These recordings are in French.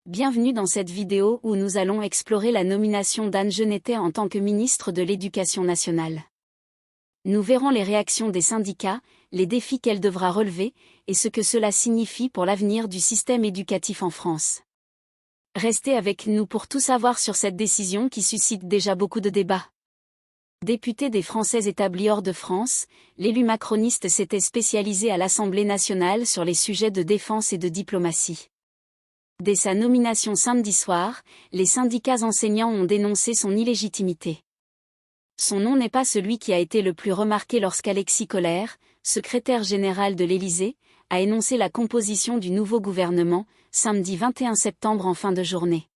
Bienvenue dans cette vidéo où nous allons explorer la nomination d'Anne Genetet en tant que ministre de l'Éducation nationale. Nous verrons les réactions des syndicats, les défis qu'elle devra relever, et ce que cela signifie pour l'avenir du système éducatif en France. Restez avec nous pour tout savoir sur cette décision qui suscite déjà beaucoup de débats. Député des Français établis hors de France, l'élu macroniste s'était spécialisé à l'Assemblée nationale sur les sujets de défense et de diplomatie. Dès sa nomination samedi soir, les syndicats enseignants ont dénoncé son illégitimité. Son nom n'est pas celui qui a été le plus remarqué lorsqu'Alexis Kohler, secrétaire général de l'Élysée, a énoncé la composition du nouveau gouvernement, samedi 21 septembre en fin de journée.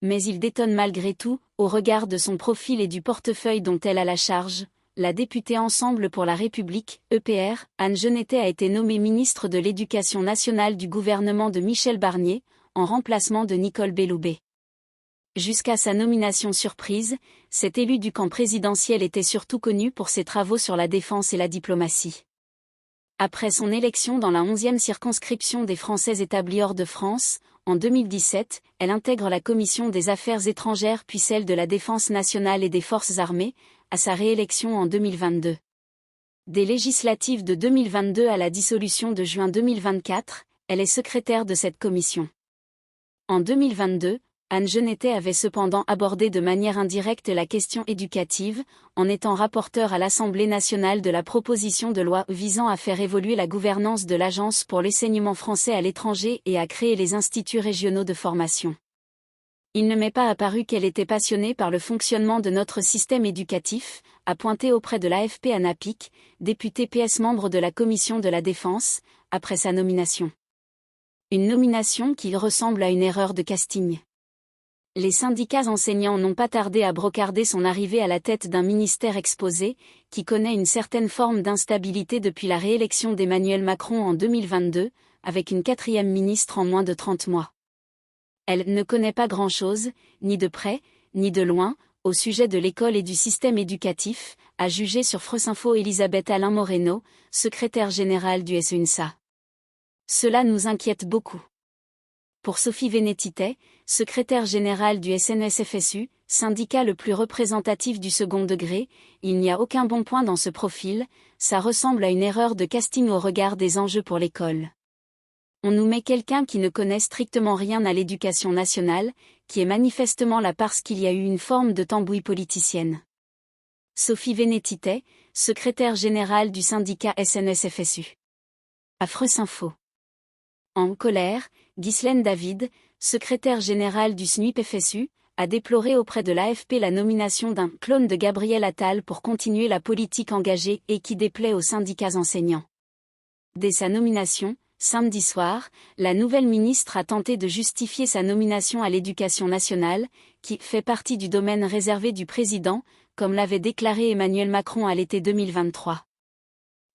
Mais il détonne malgré tout, au regard de son profil et du portefeuille dont elle a la charge. La députée Ensemble pour la République, EPR, Anne Genetet a été nommée ministre de l'Éducation nationale du gouvernement de Michel Barnier, en remplacement de Nicole Belloubet. Jusqu'à sa nomination surprise, cet élu du camp présidentiel était surtout connu pour ses travaux sur la défense et la diplomatie. Après son élection dans la 11e circonscription des Français établis hors de France, en 2017, elle intègre la commission des Affaires étrangères puis celle de la Défense nationale et des Forces armées, à sa réélection en 2022. Des législatives de 2022 à la dissolution de juin 2024, elle est secrétaire de cette commission. En 2022, Anne Genetet avait cependant abordé de manière indirecte la question éducative, en étant rapporteure à l'Assemblée nationale de la proposition de loi visant à faire évoluer la gouvernance de l'Agence pour l'enseignement français à l'étranger et à créer les instituts régionaux de formation. Il ne m'est pas apparu qu'elle était passionnée par le fonctionnement de notre système éducatif, a pointé auprès de l'AFP Anna Pic, députée PS membre de la Commission de la Défense, après sa nomination. Une nomination qui ressemble à une erreur de casting. Les syndicats enseignants n'ont pas tardé à brocarder son arrivée à la tête d'un ministère exposé, qui connaît une certaine forme d'instabilité depuis la réélection d'Emmanuel Macron en 2022, avec une 4e ministre en moins de 30 mois. Elle ne connaît pas grand-chose, ni de près, ni de loin, au sujet de l'école et du système éducatif, a jugé sur France Info Elisabeth Alain Moreno, secrétaire générale du SEUNSA. Cela nous inquiète beaucoup. Pour Sophie Vénétité, secrétaire générale du SNES-FSU, syndicat le plus représentatif du second degré, il n'y a aucun bon point dans ce profil, ça ressemble à une erreur de casting au regard des enjeux pour l'école. On nous met quelqu'un qui ne connaît strictement rien à l'éducation nationale, qui est manifestement là parce qu'il y a eu une forme de tambouille politicienne. Sophie Vénétité, secrétaire générale du syndicat SNES-FSU. À France Info. En colère, Ghislaine David, secrétaire générale du SNUIP-FSU, a déploré auprès de l'AFP la nomination d'un « clone de Gabriel Attal pour continuer la politique engagée et qui déplaît aux syndicats enseignants ». Dès sa nomination, samedi soir, la nouvelle ministre a tenté de justifier sa nomination à l'Éducation nationale, qui fait partie du domaine réservé du président, comme l'avait déclaré Emmanuel Macron à l'été 2023.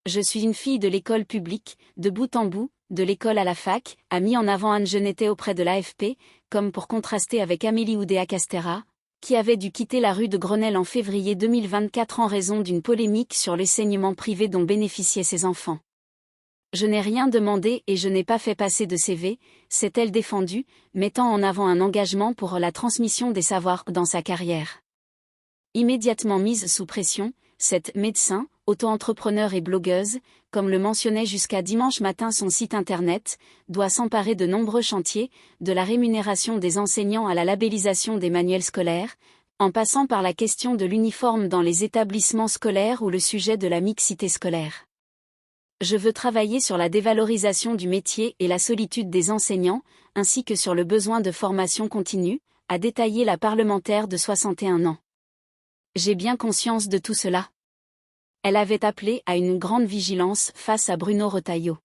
Je suis une fille de l'école publique, de bout en bout, de l'école à la fac, a mis en avant Anne Genetet auprès de l'AFP, comme pour contraster avec Amélie Oudéa-Castéra, qui avait dû quitter la rue de Grenelle en février 2024 en raison d'une polémique sur l'enseignement privé dont bénéficiaient ses enfants. Je n'ai rien demandé et je n'ai pas fait passer de CV, s'est-elle défendue, mettant en avant un engagement pour la transmission des savoirs dans sa carrière. Immédiatement mise sous pression, cette médecin, auto-entrepreneur et blogueuse, comme le mentionnait jusqu'à dimanche matin son site internet, doit s'emparer de nombreux chantiers, de la rémunération des enseignants à la labellisation des manuels scolaires, en passant par la question de l'uniforme dans les établissements scolaires ou le sujet de la mixité scolaire. Je veux travailler sur la dévalorisation du métier et la solitude des enseignants, ainsi que sur le besoin de formation continue, a détaillé la parlementaire de 61 ans. J'ai bien conscience de tout cela. Elle avait appelé à une grande vigilance face à Bruno Retailleau.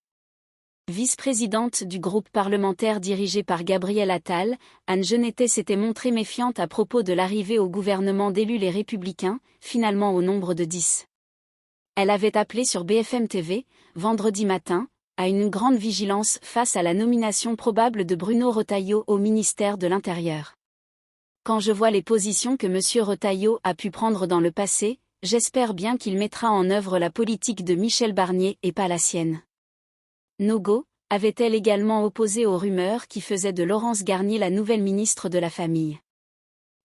Vice-présidente du groupe parlementaire dirigé par Gabriel Attal, Anne Genetet s'était montrée méfiante à propos de l'arrivée au gouvernement d'élus les Républicains, finalement au nombre de 10. Elle avait appelé sur BFM TV, vendredi matin, à une grande vigilance face à la nomination probable de Bruno Retailleau au ministère de l'Intérieur. Quand je vois les positions que M. Retailleau a pu prendre dans le passé, j'espère bien qu'il mettra en œuvre la politique de Michel Barnier et pas la sienne. No go, avait-elle également opposé aux rumeurs qui faisaient de Laurence Garnier la nouvelle ministre de la Famille.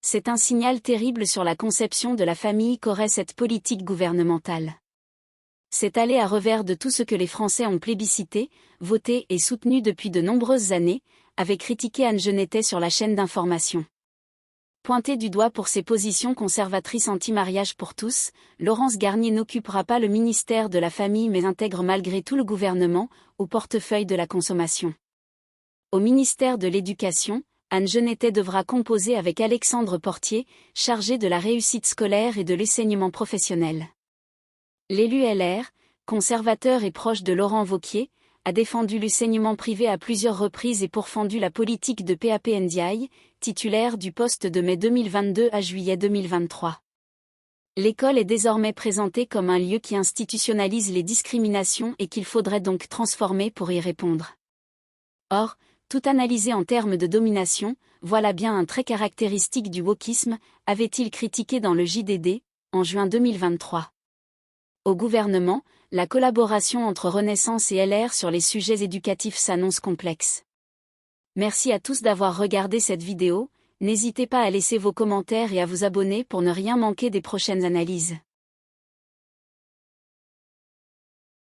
C'est un signal terrible sur la conception de la famille qu'aurait cette politique gouvernementale. C'est aller à revers de tout ce que les Français ont plébiscité, voté et soutenu depuis de nombreuses années, avait critiqué Anne Genetet sur la chaîne d'information. Pointée du doigt pour ses positions conservatrices anti-mariage pour tous, Laurence Garnier n'occupera pas le ministère de la Famille mais intègre malgré tout le gouvernement, au portefeuille de la consommation. Au ministère de l'Éducation, Anne Genetet devra composer avec Alexandre Portier, chargé de la réussite scolaire et de l'enseignement professionnel. L'élu LR, conservateur et proche de Laurent Wauquiez, a défendu l'enseignement privé à plusieurs reprises et pourfendu la politique de PAP Ndiaye, titulaire du poste de mai 2022 à juillet 2023. L'école est désormais présentée comme un lieu qui institutionnalise les discriminations et qu'il faudrait donc transformer pour y répondre. Or, tout analysé en termes de domination, voilà bien un trait caractéristique du wokisme, avait-il critiqué dans le JDD, en juin 2023. Au gouvernement, la collaboration entre Renaissance et LR sur les sujets éducatifs s'annonce complexe. Merci à tous d'avoir regardé cette vidéo, n'hésitez pas à laisser vos commentaires et à vous abonner pour ne rien manquer des prochaines analyses.